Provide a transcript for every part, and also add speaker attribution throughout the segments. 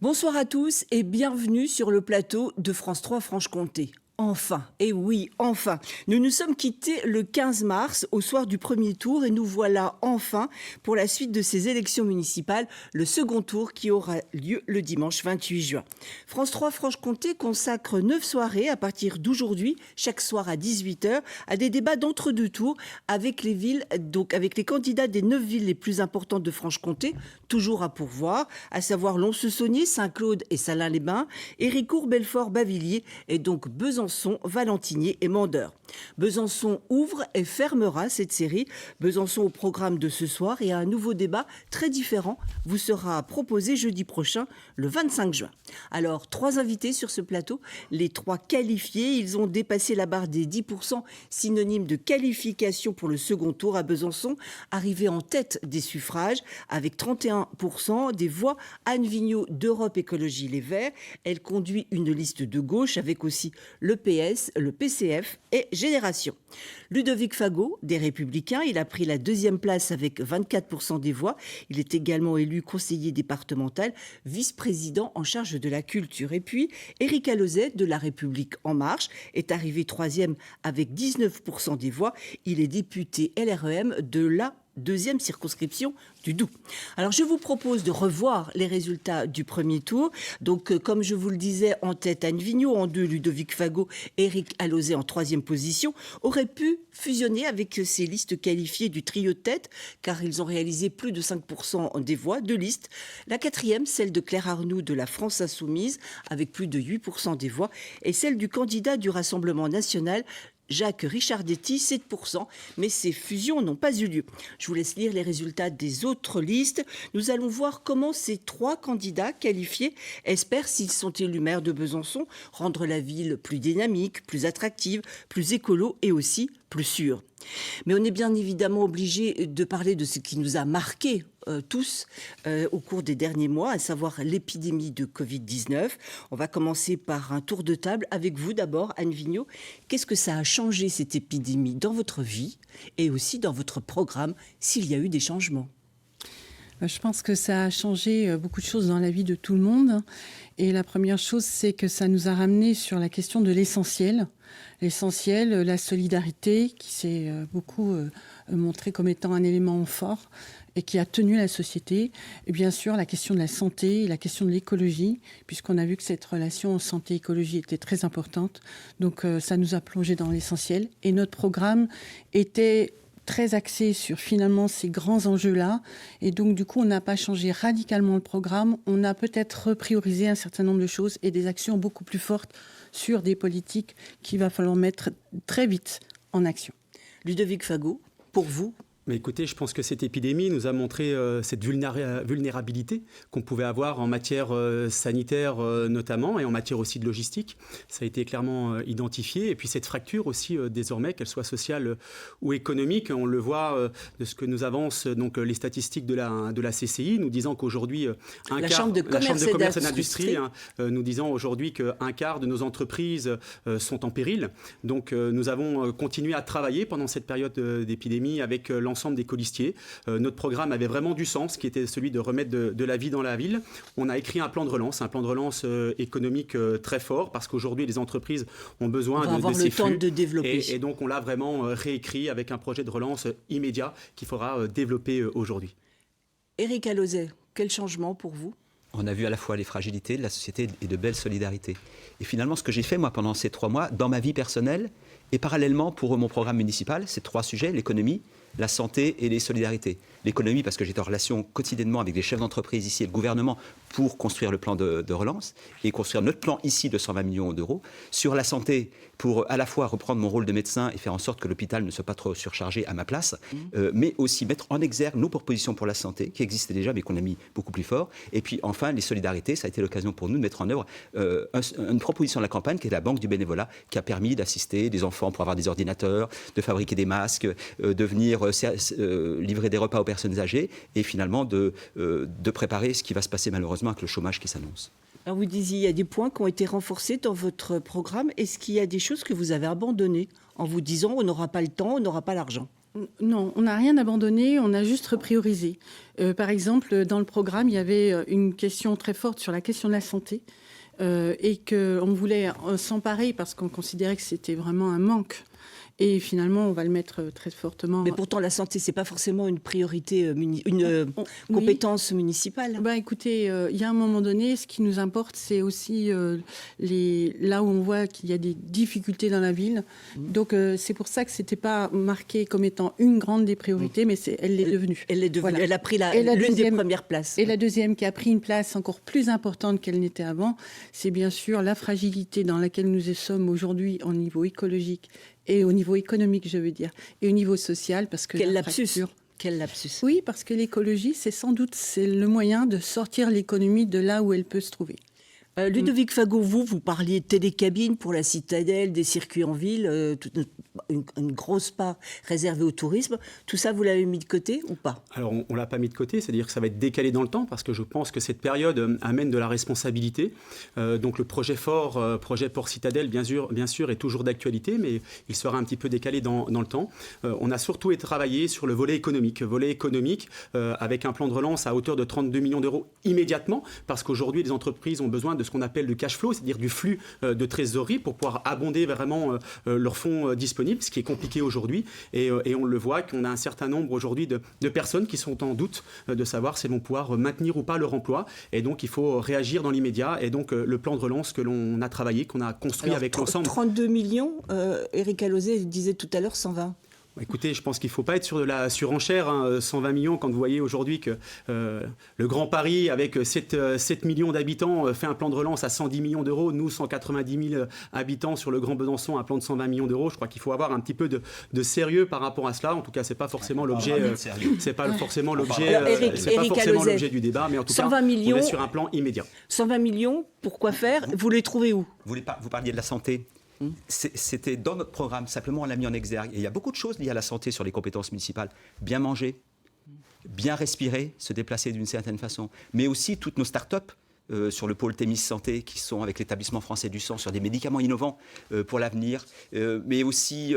Speaker 1: Bonsoir à tous et bienvenue sur le plateau de France 3 Franche-Comté. Enfin, et oui, enfin, nous nous sommes quittés le 15 mars au soir du premier tour et nous voilà enfin pour la suite de ces élections municipales, le second tour qui aura lieu le dimanche 28 juin. France 3 Franche-Comté consacre 9 soirées à partir d'aujourd'hui, chaque soir à 18h, à des débats d'entre-deux tours avec les villes, donc avec les candidats des 9 villes les plus importantes de Franche-Comté, toujours à pourvoir, à savoir Lons-le-Saunier, Saint-Claude et Salins-les-Bains, Héricourt, Belfort, Bavilliers et donc Besançon, Valentinier et Mandeure. Besançon ouvre et fermera cette série. Besançon au programme de ce soir et un nouveau débat très différent vous sera proposé jeudi prochain, le 25 juin. Alors, 3 invités sur ce plateau, les 3 qualifiés. Ils ont dépassé la barre des 10%, synonyme de qualification pour le second tour à Besançon, arrivé en tête des suffrages avec 31% des voix. Anne Vigneault d'Europe Écologie Les Verts. Elle conduit une liste de gauche avec aussi le PS, le PCF et Génération. Ludovic Fagot, des Républicains, il a pris la 2e place avec 24% des voix. Il est également élu conseiller départemental, vice-président en charge de la culture. Et puis, Éric Alauzet, de La République En Marche, est arrivé 3e avec 19% des voix. Il est député LREM de la 2e circonscription du Doubs. Alors, je vous propose de revoir les résultats du premier tour. Donc, comme je vous le disais, en tête Anne Vigneault, en 2 Ludovic Fagot, Éric Alauzet en 3e position, auraient pu fusionner avec ces listes qualifiées du trio de tête, car ils ont réalisé plus de 5% des voix de liste. La 4e, celle de Claire Arnoult de la France Insoumise, avec plus de 8% des voix, et celle du candidat du Rassemblement national, Jacques Richardetti, 7%, mais ces fusions n'ont pas eu lieu. Je vous laisse lire les résultats des autres listes. Nous allons voir comment ces 3 candidats qualifiés espèrent, s'ils sont élus maires de Besançon, rendre la ville plus dynamique, plus attractive, plus écolo et aussi plus sûre. Mais on est bien évidemment obligé de parler de ce qui nous a marqués tous au cours des derniers mois, à savoir l'épidémie de Covid-19. On va commencer par un tour de table avec vous d'abord, Anne Vigneault. Qu'est-ce que ça a changé, cette épidémie, dans votre vie et aussi dans votre programme, s'il y a eu des changements ?
Speaker 2: Je pense que ça a changé beaucoup de choses dans la vie de tout le monde. Et la première chose, c'est que ça nous a ramené sur la question de l'essentiel. L'essentiel, la solidarité, qui s'est beaucoup montrée comme étant un élément fort et qui a tenu la société. Et bien sûr, la question de la santé et la question de l'écologie, puisqu'on a vu que cette relation santé-écologie était très importante. Donc ça nous a plongé dans l'essentiel. Et notre programme était très axé sur finalement ces grands enjeux-là. Et donc, du coup, on n'a pas changé radicalement le programme. On a peut-être repriorisé un certain nombre de choses et des actions beaucoup plus fortes sur des politiques qu'il va falloir mettre très vite en action.
Speaker 1: Ludovic Fagot, pour vous ?
Speaker 3: Mais écoutez, je pense que cette épidémie nous a montré cette vulnérabilité qu'on pouvait avoir en matière sanitaire notamment et en matière aussi de logistique. Ça a été clairement identifié. Et puis cette fracture aussi désormais, qu'elle soit sociale ou économique, on le voit de ce que nous avancent donc, les statistiques de la CCI, nous disant qu'aujourd'hui,
Speaker 1: la Chambre de commerce et d'industrie
Speaker 3: nous disant aujourd'hui qu'un quart de nos entreprises sont en péril. Donc nous avons continué à travailler pendant cette période d'épidémie avec l'ensemble des colistiers. Notre programme avait vraiment du sens, qui était celui de remettre de la vie dans la ville. On a écrit un plan de relance économique très fort, parce qu'aujourd'hui, les entreprises ont besoin de ces flux.
Speaker 1: De développer.
Speaker 3: Et donc, on l'a vraiment réécrit avec un projet de relance immédiat qu'il faudra développer aujourd'hui.
Speaker 1: Éric Alauzet, quel changement pour vous ?
Speaker 4: On a vu à la fois les fragilités de la société et de belles solidarités. Et finalement, ce que j'ai fait, moi, pendant ces 3 mois, dans ma vie personnelle, et parallèlement pour mon programme municipal, c'est 3 sujets, l'économie, la santé et les solidarités. L'économie, parce que j'étais en relation quotidiennement avec les chefs d'entreprise ici et le gouvernement pour construire le plan de relance et construire notre plan ici de 120 millions d'euros. Sur la santé, pour à la fois reprendre mon rôle de médecin et faire en sorte que l'hôpital ne soit pas trop surchargé à ma place, mais aussi mettre en exergue nos propositions pour la santé, qui existaient déjà mais qu'on a mis beaucoup plus fort. Et puis enfin, les solidarités, ça a été l'occasion pour nous de mettre en œuvre une proposition de la campagne qui est la Banque du bénévolat, qui a permis d'assister des enfants pour avoir des ordinateurs, de fabriquer des masques, de venir livrer des repas aux personnes âgées et finalement de préparer ce qui va se passer malheureusement avec le chômage qui s'annonce.
Speaker 1: Alors vous disiez, il y a des points qui ont été renforcés dans votre programme. Est-ce qu'il y a des choses que vous avez abandonnées en vous disant on n'aura pas le temps, on n'aura pas l'argent ?
Speaker 2: Non, on n'a rien abandonné, on a juste repriorisé. Par exemple, dans le programme, il y avait une question très forte sur la question de la santé et qu'on voulait s'emparer parce qu'on considérait que c'était vraiment un manque. Et finalement, on va le mettre très fortement.
Speaker 1: Mais pourtant, la santé, c'est pas forcément une priorité, compétence municipale.
Speaker 2: Écoutez, il y a un moment donné, ce qui nous importe, c'est aussi là où on voit qu'il y a des difficultés dans la ville. Donc, c'est pour ça que c'était pas marqué comme étant une grande des priorités, mais elle l'est devenue.
Speaker 1: Elle l'est devenue.
Speaker 2: Voilà.
Speaker 1: Elle a pris l'une des premières places.
Speaker 2: Et la deuxième, qui a pris une place encore plus importante qu'elle n'était avant, c'est bien sûr la fragilité dans laquelle nous sommes aujourd'hui au niveau écologique et au niveau économique, je veux dire, et au niveau social, parce que
Speaker 1: Quel lapsus.
Speaker 2: Oui, parce que l'écologie, c'est le moyen de sortir l'économie de là où elle peut se trouver.
Speaker 1: Ludovic Fagot, vous parliez de télécabines pour la citadelle, des circuits en ville, une grosse part réservée au tourisme. Tout ça, vous l'avez mis de côté ou pas?
Speaker 3: Alors, on ne l'a pas mis de côté, c'est-à-dire que ça va être décalé dans le temps parce que je pense que cette période amène de la responsabilité. Donc, le projet fort, projet Port Citadelle, bien sûr, est toujours d'actualité, mais il sera un petit peu décalé dans le temps. On a surtout travaillé sur le volet économique avec un plan de relance à hauteur de 32 millions d'euros immédiatement parce qu'aujourd'hui, les entreprises ont besoin de ce qu'on appelle le cash flow, c'est-à-dire du flux de trésorerie pour pouvoir abonder vraiment leurs fonds disponibles, ce qui est compliqué aujourd'hui. Et on le voit qu'on a un certain nombre aujourd'hui de personnes qui sont en doute de savoir si elles vont pouvoir maintenir ou pas leur emploi. Et donc, il faut réagir dans l'immédiat. Et donc, le plan de relance que l'on a travaillé, qu'on a construit avec l'ensemble...
Speaker 1: 32 millions, Éric Alauzet disait tout à l'heure 120.
Speaker 3: Écoutez, je pense qu'il ne faut pas être sur de la surenchère. 120 millions, quand vous voyez aujourd'hui que le Grand Paris, avec 7 millions d'habitants, fait un plan de relance à 110 millions d'euros. Nous, 190 000 habitants sur le Grand Besançon, un plan de 120 millions d'euros. Je crois qu'il faut avoir un petit peu de sérieux par rapport à cela. En tout cas, ce n'est pas forcément l'objet du débat, mais en tout cas, on est sur un plan immédiat.
Speaker 1: 120 millions, pour quoi faire? Vous les trouvez où?
Speaker 4: Vous parliez de la santé. C'était dans notre programme, simplement on l'a mis en exergue. Et il y a beaucoup de choses liées à la santé sur les compétences municipales. Bien manger, bien respirer, se déplacer d'une certaine façon. Mais aussi toutes nos start-up sur le pôle Thémis Santé qui sont avec l'établissement français du sang sur des médicaments innovants pour l'avenir. Mais aussi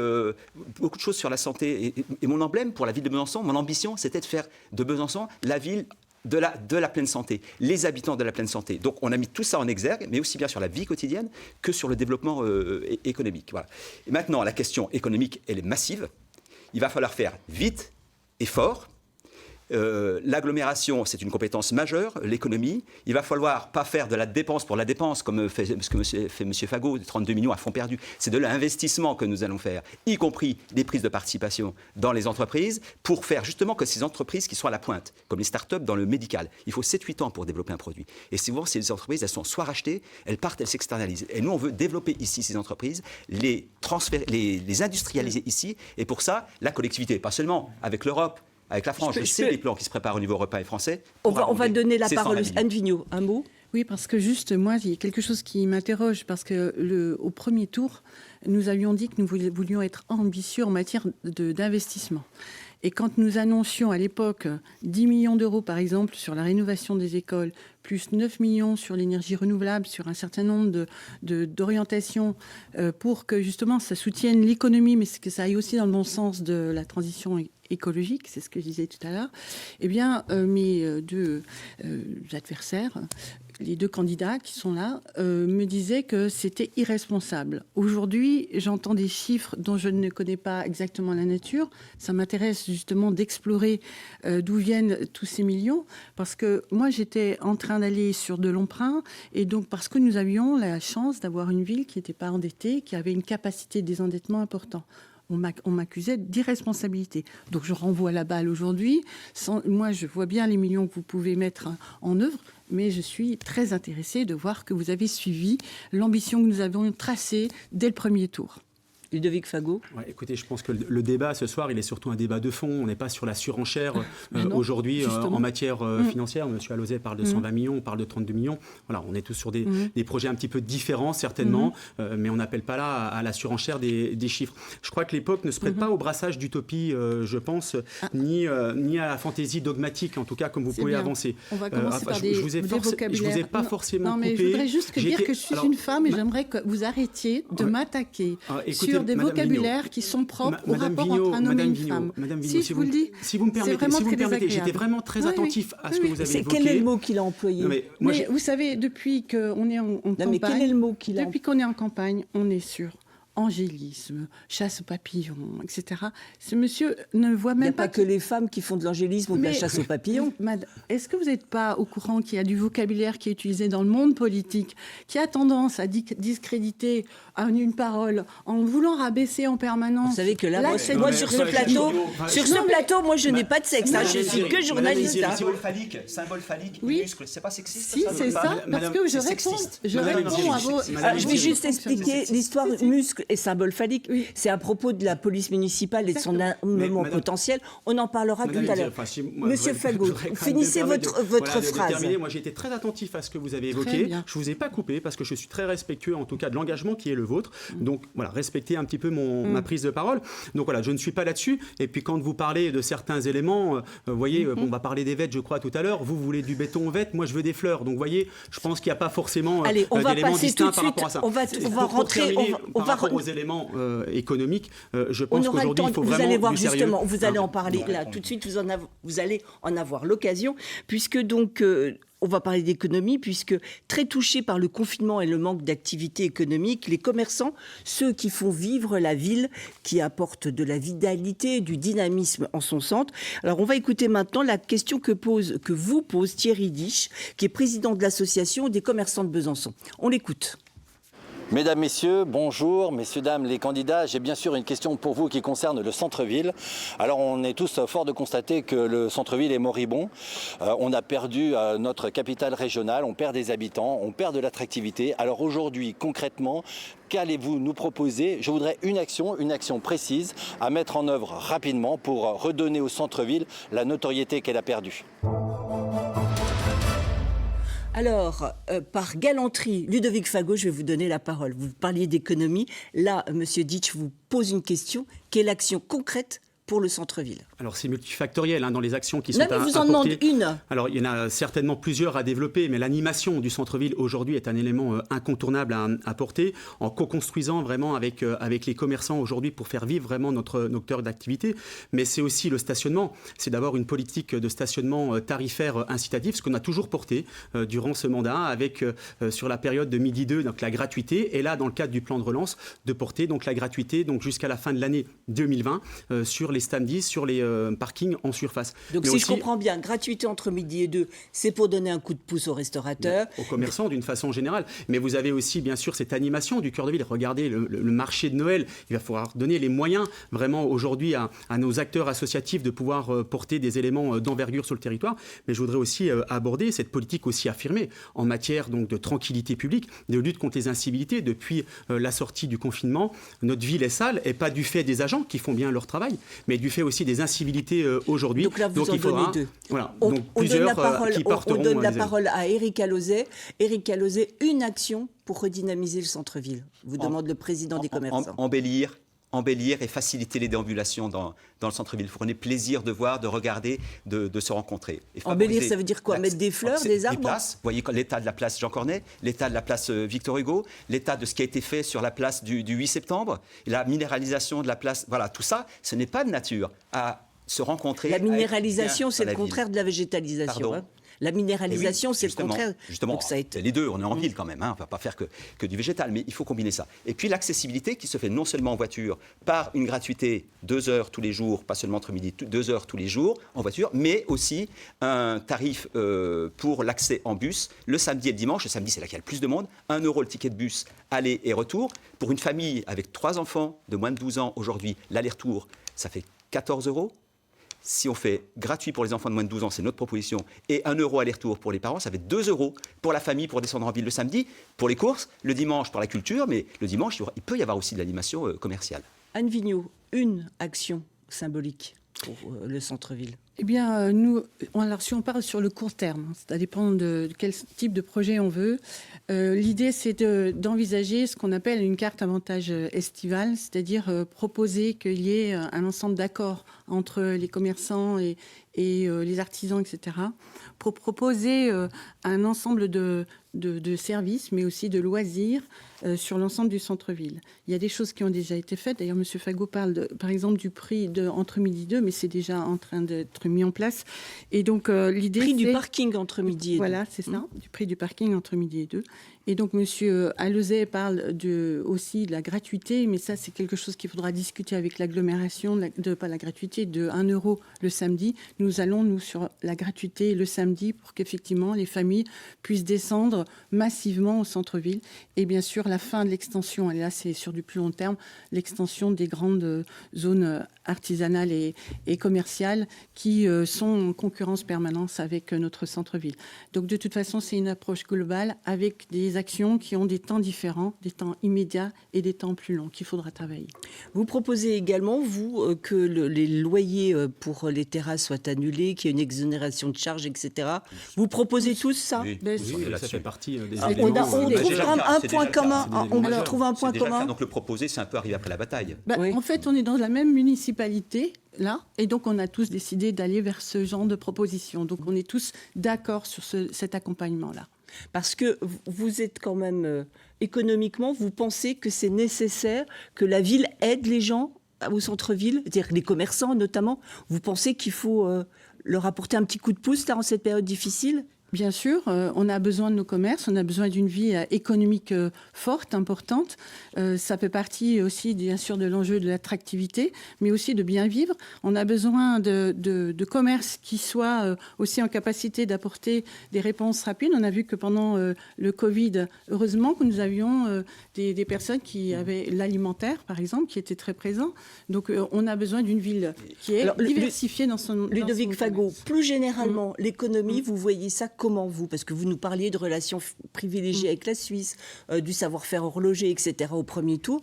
Speaker 4: beaucoup de choses sur la santé. Et mon emblème pour la ville de Besançon, mon ambition, c'était de faire de Besançon la ville de la pleine santé, les habitants de la pleine santé. Donc on a mis tout ça en exergue, mais aussi bien sur la vie quotidienne que sur le développement économique. Voilà. Et maintenant, la question économique, elle est massive. Il va falloir faire vite et fort. L'agglomération, c'est une compétence majeure, l'économie. Il va falloir pas faire de la dépense pour la dépense, comme fait M. Fagot, 32 millions à fonds perdus. C'est de l'investissement que nous allons faire, y compris des prises de participation dans les entreprises, pour faire justement que ces entreprises qui sont à la pointe, comme les start-up dans le médical, il faut 7-8 ans pour développer un produit. Et souvent, ces entreprises, elles sont soit rachetées, elles partent, elles s'externalisent. Et nous, on veut développer ici ces entreprises, les industrialiser ici. Et pour ça, la collectivité, pas seulement avec l'Europe, avec la France, je sais les plans qui se préparent au niveau européen et français.
Speaker 1: On va donner la parole à Anne Vigneault. Un mot?
Speaker 2: Oui, parce que juste, moi, il y a quelque chose qui m'interroge, parce qu'au premier tour, nous avions dit que nous voulions être ambitieux en matière d'investissement. Et quand nous annoncions à l'époque 10 millions d'euros, par exemple, sur la rénovation des écoles, plus 9 millions sur l'énergie renouvelable, sur un certain nombre d'orientations pour que justement ça soutienne l'économie, mais que ça aille aussi dans le bon sens de la transition écologique, c'est ce que je disais tout à l'heure, eh bien, mes deux adversaires, les deux candidats qui sont là, me disaient que c'était irresponsable. Aujourd'hui, j'entends des chiffres dont je ne connais pas exactement la nature. Ça m'intéresse justement d'explorer d'où viennent tous ces millions, parce que moi, j'étais en train d'aller sur de l'emprunt, et donc parce que nous avions la chance d'avoir une ville qui n'était pas endettée, qui avait une capacité de désendettement importante. On m'accusait d'irresponsabilité. Donc je renvoie la balle aujourd'hui. Moi, je vois bien les millions que vous pouvez mettre en œuvre, mais je suis très intéressée de voir que vous avez suivi l'ambition que nous avions tracée dès le premier tour.
Speaker 1: Ludovic Fagot.
Speaker 3: Ouais, écoutez, je pense que le débat ce soir, il est surtout un débat de fond. On n'est pas sur la surenchère aujourd'hui en matière financière. Monsieur Alauzet parle de 120 millions, on parle de 32 millions. Voilà, on est tous sur des projets un petit peu différents, certainement, mais on n'appelle pas là à la surenchère des chiffres. Je crois que l'époque ne se prête pas au brassage d'utopie, je pense, ni à la fantaisie dogmatique, en tout cas, comme vous pouvez avancer.
Speaker 2: On va commencer par des vocabulaires.
Speaker 3: Je vous ai pas forcément coupé.
Speaker 2: Mais je voudrais juste dire que je suis une femme et j'aimerais que vous arrêtiez de m'attaquer sur sur des vocabulaires qui sont propres au rapport entre un homme et une femme.
Speaker 3: Madame Vigneault,
Speaker 2: Si je vous le dis,
Speaker 3: si vous me permettez, j'étais vraiment très attentif à ce que vous avez évoqué.
Speaker 1: Quel est le mot qu'il a employé?
Speaker 2: Mais vous savez, depuis qu'on est en campagne,
Speaker 1: mais quel est le mot qu'il a
Speaker 2: depuis qu'on est en campagne, on est sûr. Angélisme, chasse aux papillons, etc. Ce monsieur ne voit même pas...
Speaker 1: Il n'y a pas que les femmes qui font de l'angélisme ou de la chasse aux papillons.
Speaker 2: Est-ce que vous n'êtes pas au courant qu'il y a du vocabulaire qui est utilisé dans le monde politique, qui a tendance à discréditer une parole en voulant rabaisser en permanence?
Speaker 1: Vous savez que là, moi sur ce plateau, moi je n'ai pas de sexe. Je suis que journaliste.
Speaker 4: Symbole phallique,
Speaker 2: oui.
Speaker 4: muscle, c'est pas sexiste?
Speaker 2: Si, c'est ça, parce que je réponds à vos...
Speaker 1: Je vais juste expliquer l'histoire muscle et symbole phallique. Oui. C'est à propos de la police municipale et de son armement potentiel. On en parlera tout à l'heure. Monsieur Fago, finissez votre phrase.
Speaker 3: Moi, j'ai été très attentif à ce que vous avez évoqué. Je ne vous ai pas coupé parce que je suis très respectueux, en tout cas, de l'engagement qui est le vôtre. Donc, voilà, respectez un petit peu ma prise de parole. Donc, voilà, je ne suis pas là-dessus. Et puis, quand vous parlez de certains éléments, vous voyez, on va parler des vêtres, je crois, tout à l'heure. Vous voulez du béton aux vêtres, moi, je veux des fleurs. Donc, vous voyez, je pense qu'il n'y a pas forcément d'éléments distincts par rapport à ça.
Speaker 1: On va rentrer...
Speaker 3: aux éléments économiques, je pense qu'aujourd'hui, il faut vraiment
Speaker 1: vous allez voir
Speaker 3: du sérieux.
Speaker 1: Justement, vous allez en parler là, tout de suite, vous allez en avoir l'occasion, puisque donc... on va parler d'économie, puisque très touchés par le confinement et le manque d'activité économique, les commerçants, ceux qui font vivre la ville, qui apportent de la vitalité, du dynamisme en son centre. Alors, on va écouter maintenant la question que vous pose Thierry Dich, qui est président de l'association des commerçants de Besançon. On l'écoute.
Speaker 5: Mesdames, Messieurs, bonjour. Messieurs, dames, les candidats, j'ai bien sûr une question pour vous qui concerne le centre-ville. Alors, on est tous forts de constater que le centre-ville est moribond. On a perdu notre capitale régionale, on perd des habitants, on perd de l'attractivité. Alors aujourd'hui, concrètement, qu'allez-vous nous proposer? Je voudrais une action précise à mettre en œuvre rapidement pour redonner au centre-ville la notoriété qu'elle a perdue.
Speaker 1: Alors, par galanterie, Ludovic Fago, je vais vous donner la parole. Vous parliez d'économie. Là, Monsieur Dich vous pose une question. Quelle action concrète pour le centre-ville?
Speaker 3: Alors c'est multifactoriel dans les actions qui sont apportées.
Speaker 1: Non, mais vous en demande une.
Speaker 3: Alors il y en a certainement plusieurs à développer, mais l'animation du centre-ville aujourd'hui est un élément incontournable à apporter, en co-construisant vraiment avec les commerçants aujourd'hui pour faire vivre vraiment notre cœur d'activité. Mais c'est aussi le stationnement. C'est d'avoir une politique de stationnement tarifaire incitatif, ce qu'on a toujours porté durant ce mandat, avec sur la période de midi 2, donc la gratuité, et là dans le cadre du plan de relance, de porter donc la gratuité donc jusqu'à la fin de l'année 2020 sur les samedis, sur les parking en surface.
Speaker 1: Donc si je comprends bien, gratuité entre midi et 2, c'est pour donner un coup de pouce aux restaurateurs.
Speaker 3: Aux commerçants d'une façon générale. Mais vous avez aussi bien sûr cette animation du cœur de ville. Regardez le marché de Noël. Il va falloir donner les moyens vraiment aujourd'hui à nos acteurs associatifs de pouvoir porter des éléments d'envergure sur le territoire. Mais je voudrais aussi aborder cette politique aussi affirmée en matière donc de tranquillité publique, de lutte contre les incivilités. Depuis la sortie du confinement, notre ville est sale, et pas du fait des agents qui font bien leur travail, mais du fait aussi des incivilités aujourd'hui.
Speaker 1: Donc là, vous en donnez deux.
Speaker 3: Voilà,
Speaker 1: on
Speaker 3: plusieurs
Speaker 1: donne la parole à Éric Alauzet. Éric Alauzet, une action pour redynamiser le centre-ville, vous demande le président des commerçants.
Speaker 4: Embellir et faciliter les déambulations dans le centre-ville. Il faut qu'on ait plaisir de voir, de regarder, de se rencontrer.
Speaker 1: Embellir, ça veut dire quoi? Mettre des fleurs, des arbres?
Speaker 4: Des places. Vous voyez l'état de la place Jean Cornet, l'état de la place Victor Hugo, l'état de ce qui a été fait sur la place du 8 septembre, la minéralisation de la place. Voilà, tout ça, ce n'est pas de nature à se rencontrer.
Speaker 1: La minéralisation, c'est le contraire de la végétalisation. La minéralisation, c'est le contraire.
Speaker 4: Justement, c'est les deux, on est en ville quand même, on ne va pas faire que du végétal, mais il faut combiner ça. Et puis l'accessibilité qui se fait non seulement en voiture, par une gratuité 2 heures tous les jours, pas seulement entre midi, 2 heures tous les jours en voiture, mais aussi un tarif pour l'accès en bus, le samedi et le dimanche. Le samedi, c'est là qu'il y a le plus de monde, 1 € le ticket de bus, aller et retour. Pour une famille avec 3 enfants de moins de 12 ans, aujourd'hui, l'aller-retour, ça fait 14 €. Si on fait gratuit pour les enfants de moins de 12 ans, c'est notre proposition, et 1 € aller-retour pour les parents, ça fait 2 € pour la famille pour descendre en ville le samedi, pour les courses, le dimanche pour la culture, mais le dimanche, il peut y avoir aussi de l'animation commerciale.
Speaker 1: Anne Vigneault, une action symbolique pour le centre-ville.
Speaker 2: Eh bien, alors si on parle sur le court terme, ça dépend de quel type de projet on veut. L'idée, c'est d'envisager ce qu'on appelle une carte avantage estivale, c'est-à-dire proposer qu'il y ait un ensemble d'accords entre les commerçants et les artisans, etc., pour proposer un ensemble de services, mais aussi de loisirs sur l'ensemble du centre-ville. Il y a des choses qui ont déjà été faites. D'ailleurs, M. Fagot parle, par exemple, du prix entre midi et 2, mais c'est déjà en train d'être mis en place. Et donc, l'idée,
Speaker 1: prix du parking entre midi et 2.
Speaker 2: Voilà, c'est ça, du prix du parking entre midi et 2. Et donc, M. Alauzet parle aussi de la gratuité, mais ça, c'est quelque chose qu'il faudra discuter avec l'agglomération, pas la gratuité, de 1 € le samedi. Nous allons, sur la gratuité le samedi pour qu'effectivement, les familles puissent descendre massivement au centre-ville. Et bien sûr, la fin de l'extension, et là, c'est sur du plus long terme, l'extension des grandes zones artisanales et commerciales qui sont en concurrence permanente avec notre centre-ville. Donc, de toute façon, c'est une approche globale avec des actions qui ont des temps différents, des temps immédiats et des temps plus longs qu'il faudra travailler.
Speaker 1: Vous proposez également, vous, que les loyers pour les terrasses soient annulés, qu'il y ait une exonération de charges, etc. Vous proposez tous ça?
Speaker 4: Oui,
Speaker 3: ça fait partie des
Speaker 1: On trouve un point commun. On trouve un point commun.
Speaker 4: Donc le proposer, c'est un peu arriver après la bataille.
Speaker 2: Oui. En fait, on est dans la même municipalité, là, et donc on a tous décidé d'aller vers ce genre de proposition. Donc on est tous d'accord sur cet accompagnement-là.
Speaker 1: Parce que vous êtes quand même, économiquement, vous pensez que c'est nécessaire que la ville aide les gens au centre-ville, c'est-à-dire les commerçants notamment. Vous pensez qu'il faut leur apporter un petit coup de pouce là, en cette période difficile ?
Speaker 2: Bien sûr, on a besoin de nos commerces, on a besoin d'une vie économique forte, importante. Ça fait partie aussi, bien sûr, de l'enjeu de l'attractivité, mais aussi de bien vivre. On a besoin de commerces qui soient aussi en capacité d'apporter des réponses rapides. On a vu que pendant le Covid, heureusement que nous avions des personnes qui avaient l'alimentaire, par exemple, qui était très présent. Donc, on a besoin d'une ville qui est diversifiée dans son
Speaker 1: Ludovic Fagot, plus généralement, l'économie, vous voyez ça comment, vous? Parce que vous nous parliez de relations privilégiées avec la Suisse, du savoir-faire horloger, etc. au premier tour.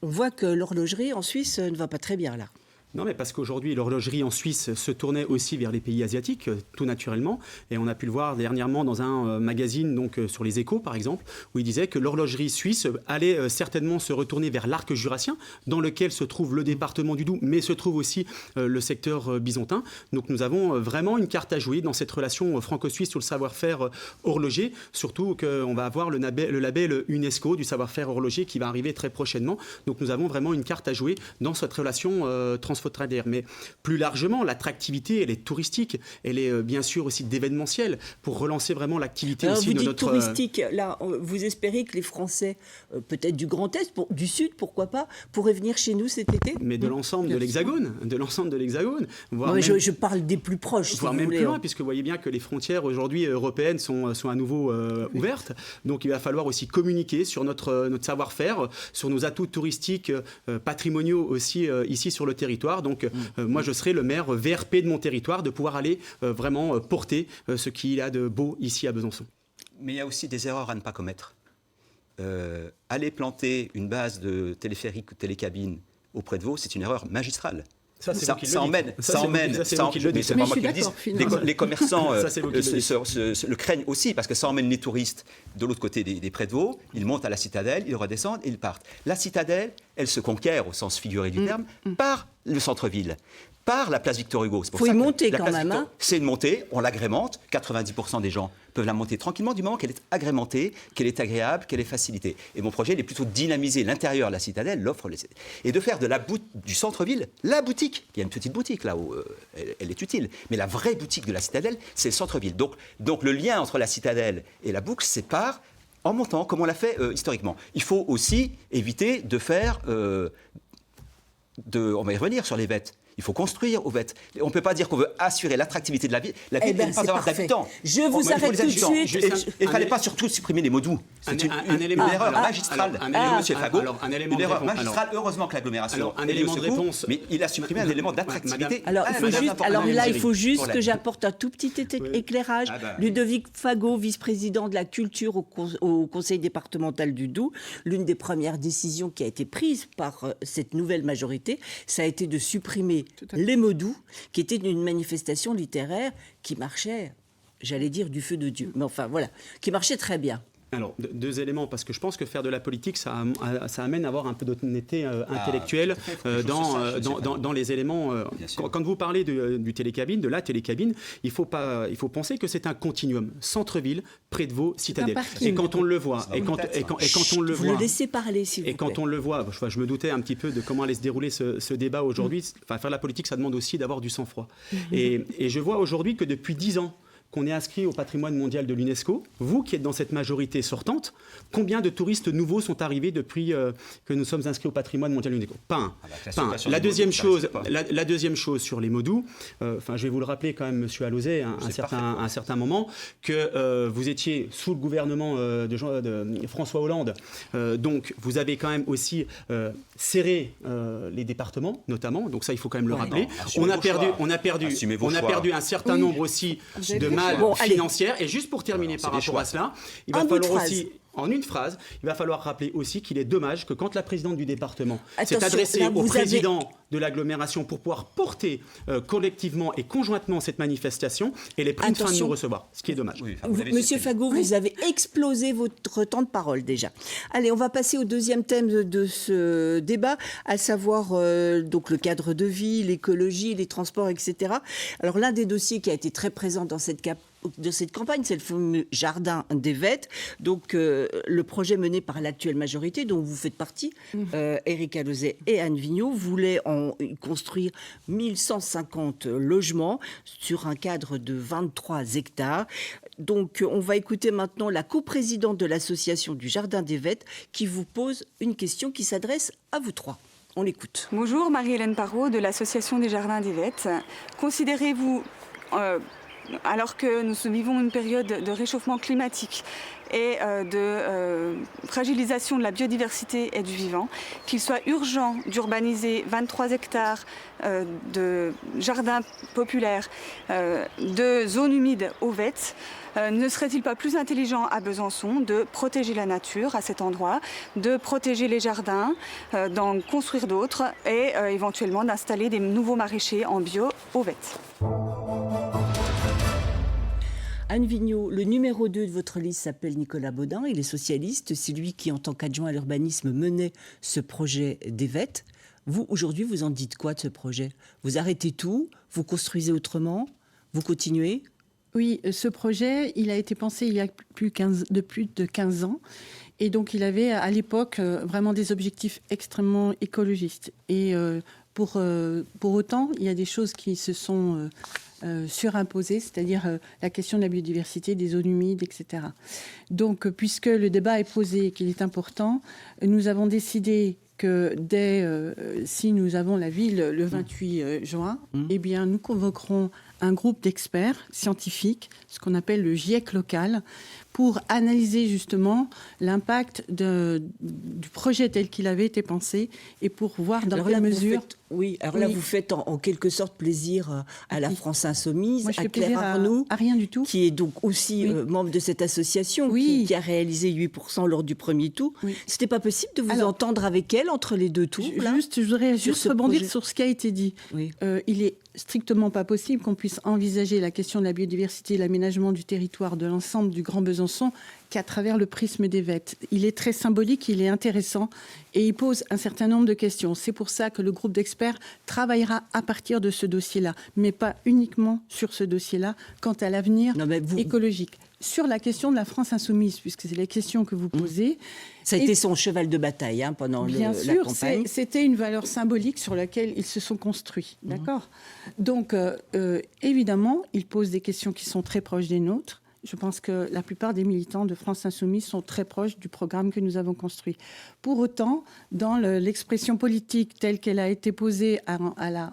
Speaker 1: On voit que l'horlogerie en Suisse ne va pas très bien, là.
Speaker 3: Non, mais parce qu'aujourd'hui, l'horlogerie en Suisse se tournait aussi vers les pays asiatiques, tout naturellement. Et on a pu le voir dernièrement dans un magazine, donc sur les Échos, par exemple, où il disait que l'horlogerie suisse allait certainement se retourner vers l'arc jurassien, dans lequel se trouve le département du Doubs, mais se trouve aussi le secteur byzantin. Donc nous avons vraiment une carte à jouer dans cette relation franco-suisse sur le savoir-faire horloger, surtout qu'on va avoir le label UNESCO du savoir-faire horloger qui va arriver très prochainement. Donc nous avons vraiment une carte à jouer dans cette relation transfrontalière. Mais plus largement, l'attractivité, elle est touristique, elle est bien sûr aussi d'événementiel pour relancer vraiment l'activité
Speaker 1: alors,
Speaker 3: aussi
Speaker 1: vous
Speaker 3: de
Speaker 1: dites
Speaker 3: notre...
Speaker 1: touristique, là, vous espérez que les Français, peut-être du Grand Est, du Sud, pourquoi pas, pourraient venir chez nous cet été?
Speaker 3: Mais de l'ensemble de l'Hexagone, voire
Speaker 1: ouais,
Speaker 3: même,
Speaker 1: je parle des plus proches,
Speaker 3: voire
Speaker 1: si
Speaker 3: même
Speaker 1: vous voulez,
Speaker 3: plus loin, puisque vous voyez bien que les frontières aujourd'hui européennes sont à nouveau ouvertes. Donc il va falloir aussi communiquer sur notre savoir-faire, sur nos atouts touristiques patrimoniaux aussi ici sur le territoire. Donc moi je serai le maire VRP de mon territoire, de pouvoir aller vraiment porter ce qu'il y a de beau ici à Besançon.
Speaker 4: Mais il y a aussi des erreurs à ne pas commettre. Aller planter une base de téléphérique ou télécabine auprès de Vaud, c'est une erreur magistrale.
Speaker 3: Ça
Speaker 4: emmène, mais c'est pas moi qui le dis. Les commerçants le craignent aussi parce que ça emmène les touristes de l'autre côté des prés de Vaud, ils montent à la citadelle, ils redescendent et ils partent. La citadelle, elle se conquiert au sens figuré du terme par le centre-ville, par la place Victor Hugo.
Speaker 1: Il faut y monter quand même.
Speaker 4: C'est une montée, on l'agrémente, 90% des gens peuvent la monter tranquillement du moment qu'elle est agrémentée, qu'elle est agréable, qu'elle est facilitée. Et mon projet, il est plutôt de dynamiser l'intérieur de la citadelle, l'offre, et de faire du centre-ville la boutique. Il y a une petite boutique là où elle est utile, mais la vraie boutique de la citadelle, c'est le centre-ville. Donc le lien entre la citadelle et la boucle, c'est en montant, comme on l'a fait historiquement. Il faut aussi éviter de faire... on va y revenir sur les vêtes. Il faut construire aux vêtes. On ne peut pas dire qu'on veut assurer l'attractivité de la ville. La ville ne pas avoir d'habitants.
Speaker 1: Je vous arrête tout de suite.
Speaker 4: Il ne fallait pas surtout supprimer les mots doux. C'est une erreur magistrale. Monsieur Fagot, une erreur magistrale. Heureusement que l'agglomération
Speaker 3: un élément de réponse.
Speaker 4: Mais il a supprimé un élément d'attractivité.
Speaker 1: Alors là, il faut juste que j'apporte un tout petit éclairage. Ludovic Fagot, vice-président de la culture au conseil départemental du Doubs. L'une des premières décisions qui a été prise par cette nouvelle majorité, ça a été de supprimer
Speaker 2: Tout à fait.
Speaker 1: Les mots doux, qui était une manifestation littéraire qui marchait, j'allais dire du feu de Dieu, mais enfin voilà, qui marchait très bien.
Speaker 3: Alors, deux éléments, parce que je pense que faire de la politique, ça amène à avoir un peu d'honnêteté intellectuelle dans les éléments. Quand vous parlez du télécabine, de la télécabine, il faut penser que c'est un continuum, centre-ville, près de vos citadelles. Et quand on le voit,
Speaker 1: Vous le laissez parler, s'il vous plaît.
Speaker 3: Et quand on le voit, je me doutais un petit peu de comment allait se dérouler ce débat aujourd'hui. Enfin, faire la politique, ça demande aussi d'avoir du sang-froid. Et je vois aujourd'hui que depuis 10 ans, qu'on est inscrit au patrimoine mondial de l'UNESCO, vous qui êtes dans cette majorité sortante, combien de touristes nouveaux sont arrivés depuis que nous sommes inscrits au patrimoine mondial de l'UNESCO? Pas un. La deuxième chose sur les mots doux, je vais vous le rappeler quand même, Monsieur Alauzet, un certain moment, que vous étiez sous le gouvernement de François Hollande, donc vous avez quand même aussi serré les départements, notamment, donc ça il faut quand même le rappeler. On a perdu un certain nombre aussi de financière. Et juste pour terminer par rapport à cela, il va falloir aussi, en une phrase, il va falloir rappeler aussi qu'il est dommage que quand la présidente du département s'est adressée au président de l'agglomération pour pouvoir porter collectivement et conjointement cette manifestation, elle est pris une fin de nous recevoir, ce qui est dommage.
Speaker 1: Oui, Monsieur Fagot, vous avez explosé votre temps de parole déjà. Allez, on va passer au deuxième thème de ce débat, à savoir donc le cadre de vie, l'écologie, les transports, etc. Alors l'un des dossiers qui a été très présent dans cette campagne, c'est le fameux jardin des Vêtes. Donc, le projet mené par l'actuelle majorité, dont vous faites partie, Éric Alauzet et Anne Vigneault, voulaient y construire 1150 logements sur un cadre de 23 hectares. Donc, on va écouter maintenant la coprésidente de l'association du Jardin des Vêtes qui vous pose une question qui s'adresse à vous trois. On l'écoute.
Speaker 6: Bonjour, Marie-Hélène Parot de l'association des Jardins des Vêtes. Considérez-vous... alors que nous vivons une période de réchauffement climatique et de fragilisation de la biodiversité et du vivant, qu'il soit urgent d'urbaniser 23 hectares de jardins populaires, de zones humides aux Vêtes, ne serait-il pas plus intelligent à Besançon de protéger la nature à cet endroit, de protéger les jardins, d'en construire d'autres et éventuellement d'installer des nouveaux maraîchers en bio aux Vêtes?
Speaker 1: Anne Vigneault, le numéro 2 de votre liste s'appelle Nicolas Baudin, il est socialiste, c'est lui qui, en tant qu'adjoint à l'urbanisme, menait ce projet des Vêtes. Vous, aujourd'hui, vous en dites quoi de ce projet? Vous arrêtez tout? Vous construisez autrement? Vous continuez?
Speaker 2: Oui, ce projet, il a été pensé il y a plus de 15 ans. Et donc, il avait à l'époque vraiment des objectifs extrêmement écologistes. Et pour autant, il y a des choses qui se sont... surimposée, c'est-à-dire la question de la biodiversité, des zones humides, etc. Donc, puisque le débat est posé et qu'il est important, nous avons décidé que si nous avons la ville le 28 juin, eh bien, nous convoquerons un groupe d'experts scientifiques, ce qu'on appelle le GIEC local, pour analyser justement l'impact du projet tel qu'il avait été pensé et pour voir dans quelle mesure...
Speaker 1: Là, vous faites en quelque sorte plaisir à la France Insoumise,
Speaker 2: Moi, je
Speaker 1: à
Speaker 2: fais
Speaker 1: Claire Arnoux,
Speaker 2: à rien du tout.
Speaker 1: qui est donc aussi membre de cette association, qui a réalisé 8% lors du premier tour.
Speaker 2: Oui.
Speaker 1: C'était pas possible de vous entendre avec elle entre les deux tours
Speaker 2: Je voudrais juste rebondir
Speaker 1: projet.
Speaker 2: sur ce qui a été dit.
Speaker 1: Oui.
Speaker 2: Il est strictement pas possible qu'on puisse envisager la question de la biodiversité et l'aménagement du territoire de l'ensemble du Grand Besançon qu'à travers le prisme des Vêtes. Il est très symbolique, il est intéressant et il pose un certain nombre de questions. C'est pour ça que le groupe d'experts travaillera à partir de ce dossier-là, mais pas uniquement sur ce dossier-là, quant à l'avenir écologique. Sur la question de la France insoumise, puisque c'est la question que vous posez...
Speaker 1: Ça a été son cheval de bataille pendant la campagne.
Speaker 2: C'était une valeur symbolique sur laquelle ils se sont construits. D'accord. Donc, évidemment, il pose des questions qui sont très proches des nôtres. Je pense que la plupart des militants de France Insoumise sont très proches du programme que nous avons construit. Pour autant, dans l'expression politique telle qu'elle a été posée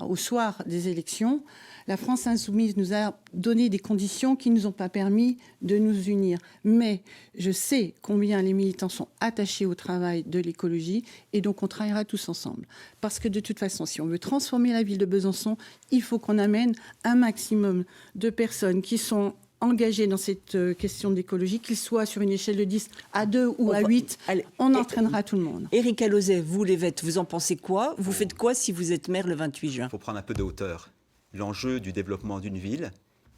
Speaker 2: au soir des élections, la France Insoumise nous a donné des conditions qui ne nous ont pas permis de nous unir. Mais je sais combien les militants sont attachés au travail de l'écologie et donc on travaillera tous ensemble. Parce que de toute façon, si on veut transformer la ville de Besançon, il faut qu'on amène un maximum de personnes qui sont engagé dans cette question d'écologie, qu'il soit sur une échelle de 10 à 2 ou à 8,
Speaker 1: Allez,
Speaker 2: on entraînera tout le monde.
Speaker 1: Éric Alauzet, vous, l'Évette, vous en pensez quoi? Vous faites quoi si vous êtes maire le 28 juin?
Speaker 4: Il faut prendre un peu de hauteur. L'enjeu du développement d'une ville,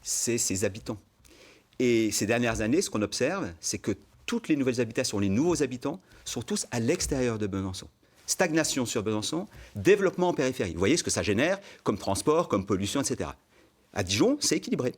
Speaker 4: c'est ses habitants. Et ces dernières années, ce qu'on observe, c'est que toutes les nouvelles habitations, les nouveaux habitants, sont tous à l'extérieur de Besançon. Stagnation sur Besançon, développement en périphérie. Vous voyez ce que ça génère comme transport, comme pollution, etc. À Dijon, c'est équilibré.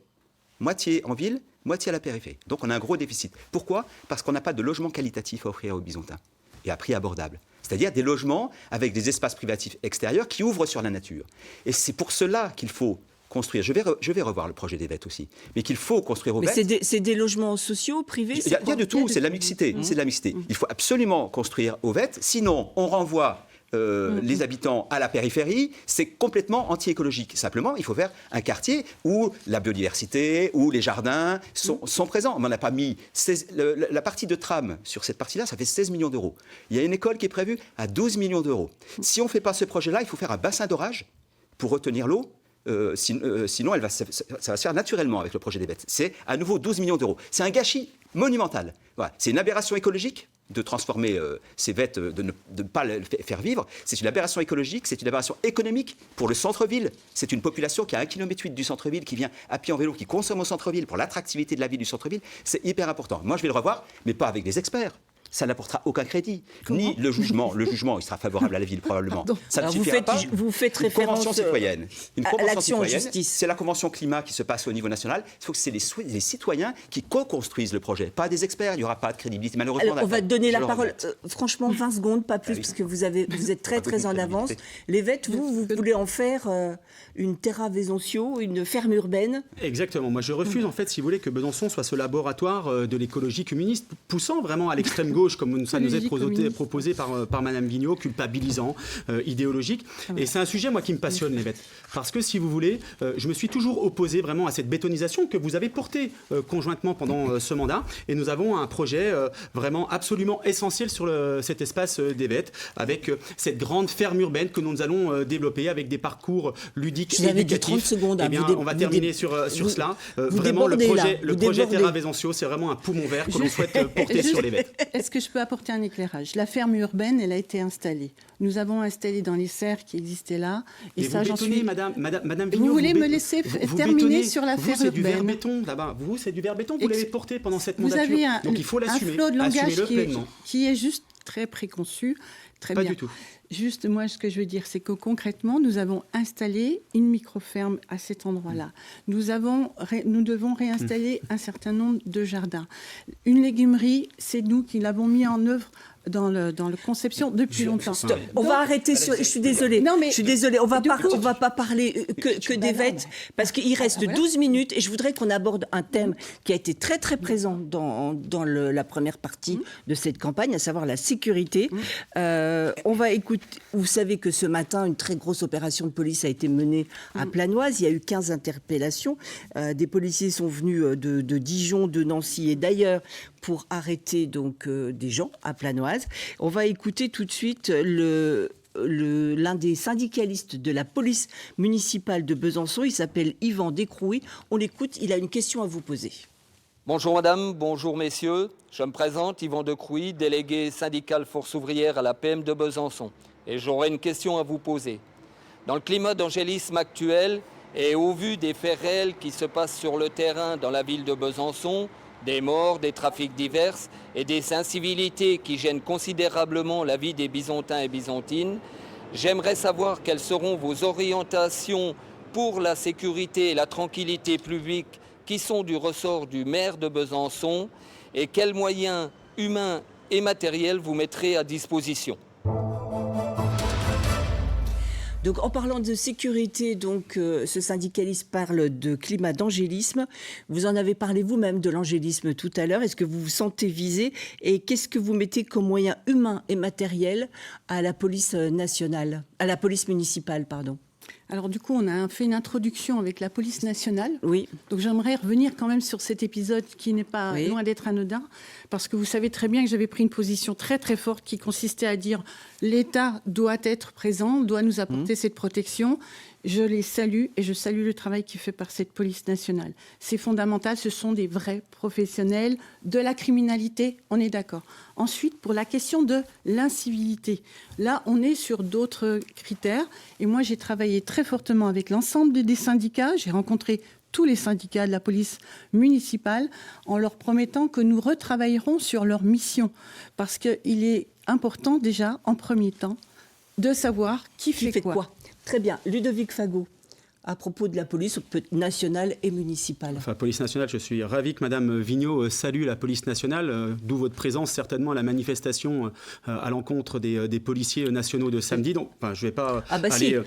Speaker 4: Moitié en ville, moitié à la périphérie. Donc on a un gros déficit. Pourquoi? Parce qu'on n'a pas de logement qualitatif à offrir aux Bisontins et à prix abordable. C'est-à-dire des logements avec des espaces privatifs extérieurs qui ouvrent sur la nature. Et c'est pour cela qu'il faut construire. Je vais revoir le projet des Vettes aussi. Mais qu'il faut construire aux Vettes.
Speaker 1: Mais c'est des logements sociaux, privés?
Speaker 4: Il y a de tout, c'est de la mixité. C'est de la mixité. Il faut absolument construire aux Vettes, sinon on renvoie les habitants à la périphérie, c'est complètement anti-écologique. Simplement, il faut faire un quartier où la biodiversité, où les jardins sont présents. On n'en a pas mis. La partie de tram sur cette partie-là, ça fait 16 millions d'euros. Il y a une école qui est prévue à 12 millions d'euros. Si on ne fait pas ce projet-là, il faut faire un bassin d'orage pour retenir l'eau. Sinon, ça va se faire naturellement avec le projet des Vettes. C'est à nouveau 12 millions d'euros. C'est un gâchis monumental. Voilà. C'est une aberration écologique de transformer ces Vettes, de ne pas les faire vivre. C'est une aberration écologique, c'est une aberration économique pour le centre-ville. C'est une population qui a 1,8 km du centre-ville, qui vient à pied en vélo, qui consomme au centre-ville pour l'attractivité de la ville du centre-ville. C'est hyper important. Moi, je vais le revoir, mais pas avec des experts. Ça n'apportera aucun crédit. Ni le jugement. Le jugement, il sera favorable à la ville, probablement.
Speaker 2: Pardon.
Speaker 1: Ça ne suffira pas. Vous faites référence
Speaker 4: convention citoyenne. Une
Speaker 1: à
Speaker 4: convention
Speaker 1: l'action en
Speaker 4: citoyenne,
Speaker 1: justice.
Speaker 4: c'est la convention climat qui se passe au niveau national. Il faut que c'est les citoyens qui co-construisent le projet, pas des experts. Il n'y aura pas de crédibilité, malheureusement.
Speaker 1: Alors, on va donner la parole,
Speaker 4: regrette.
Speaker 1: franchement, 20 secondes, pas plus,
Speaker 4: oui.
Speaker 1: parce que vous êtes très, très en avance. Les Vettes, vous voulez en faire une terra Vesoncio, une ferme urbaine?
Speaker 3: Exactement. Moi, je refuse, en fait, si vous voulez, que Besançon soit ce laboratoire de l'écologie communiste, poussant vraiment à l'extrême gauche, comme ça nous est proposé par Madame Vigneault, culpabilisant, idéologique. Et c'est un sujet, moi, qui me passionne, les Vettes. Parce que, si vous voulez, je me suis toujours opposé vraiment à cette bétonisation que vous avez portée conjointement pendant ce mandat. Et nous avons un projet vraiment absolument essentiel sur cet espace des Vettes, avec cette grande ferme urbaine que nous allons développer avec des parcours ludiques et éducatifs.
Speaker 1: 30 secondes.
Speaker 3: Eh bien, on va terminer sur cela. Vraiment, le projet Terra Vesoncio, c'est vraiment un poumon vert que l'on souhaite porter sur les Vettes.
Speaker 2: Est-ce que je peux apporter un éclairage? La ferme urbaine, elle a été installée. Nous avons installé dans les serres qui existaient là. Et ça, j'en suis...
Speaker 3: Madame Vigneault,
Speaker 2: vous voulez me laisser terminer sur la ferme
Speaker 3: urbaine? C'est du verre
Speaker 2: urbaine.
Speaker 3: béton, là-bas. Vous, c'est du verre béton. Vous l'avez porté pendant cette
Speaker 2: Vous
Speaker 3: mandature.
Speaker 2: avez
Speaker 3: Donc il faut l'assumer.
Speaker 2: un flot de langage
Speaker 3: Assumez-le pleinement.
Speaker 2: qui est juste très préconçu. Très
Speaker 3: Pas
Speaker 2: bien.
Speaker 3: du tout.
Speaker 2: Juste, moi, ce que je veux dire, c'est que concrètement, nous avons installé une micro-ferme à cet endroit-là. Nous devons réinstaller un certain nombre de jardins. Une légumerie, c'est nous qui l'avons mis en œuvre dans la conception depuis longtemps.
Speaker 1: Stop. On va arrêter sur... Je suis désolée.
Speaker 2: Non, mais...
Speaker 1: Je suis désolée. On va
Speaker 2: coup,
Speaker 1: pas parler que des Vettes, parce qu'il reste 12 minutes et je voudrais qu'on aborde un thème qui a été très, très présent dans la première partie de cette campagne, à savoir la sécurité. On va écouter... Vous savez que ce matin, une très grosse opération de police a été menée à Planoise. Il y a eu 15 interpellations. Des policiers sont venus de Dijon, de Nancy et d'ailleurs pour arrêter donc des gens à Planoise. On va écouter tout de suite l'un des syndicalistes de la police municipale de Besançon. Il s'appelle Yvan Descrouy. On l'écoute, il a une question à vous poser.
Speaker 7: Bonjour madame, bonjour messieurs. Je me présente, Yvan Descrouy, délégué syndical force ouvrière à la PM de Besançon. Et j'aurais une question à vous poser. Dans le climat d'angélisme actuel et au vu des faits réels qui se passent sur le terrain dans la ville de Besançon, des morts, des trafics divers et des incivilités qui gênent considérablement la vie des Bisontins et Bisontines, j'aimerais savoir quelles seront vos orientations pour la sécurité et la tranquillité publique qui sont du ressort du maire de Besançon et quels moyens humains et matériels vous mettrez à disposition.
Speaker 1: Donc, en parlant de sécurité, donc, ce syndicaliste parle de climat d'angélisme. Vous en avez parlé vous-même de l'angélisme tout à l'heure. Est-ce que vous vous sentez visé? Et qu'est-ce que vous mettez comme moyens humains et matériels à la police nationale, à la police municipale, pardon?
Speaker 2: Alors du coup, on a fait une introduction avec la police nationale.
Speaker 1: Oui.
Speaker 2: Donc j'aimerais revenir quand même sur cet épisode qui n'est pas loin d'être anodin, parce que vous savez très bien que j'avais pris une position très très forte qui consistait à dire l'État doit être présent, doit nous apporter cette protection. je les salue et je salue le travail qui est fait par cette police nationale. C'est fondamental, ce sont des vrais professionnels de la criminalité, on est d'accord. Ensuite, pour la question de l'incivilité, là, on est sur d'autres critères. Et moi, j'ai travaillé très fortement avec l'ensemble des syndicats. J'ai rencontré tous les syndicats de la police municipale en leur promettant que nous retravaillerons sur leur mission. Parce qu'il est important déjà, en premier temps, de savoir qui fait quoi.
Speaker 1: Très bien. Ludovic Fagot, à propos de la police nationale et municipale.
Speaker 3: Enfin, police nationale, je suis ravi que Madame Vigneault salue la police nationale, d'où votre présence certainement à la manifestation à l'encontre des policiers nationaux de samedi. Donc, enfin, je ne vais pas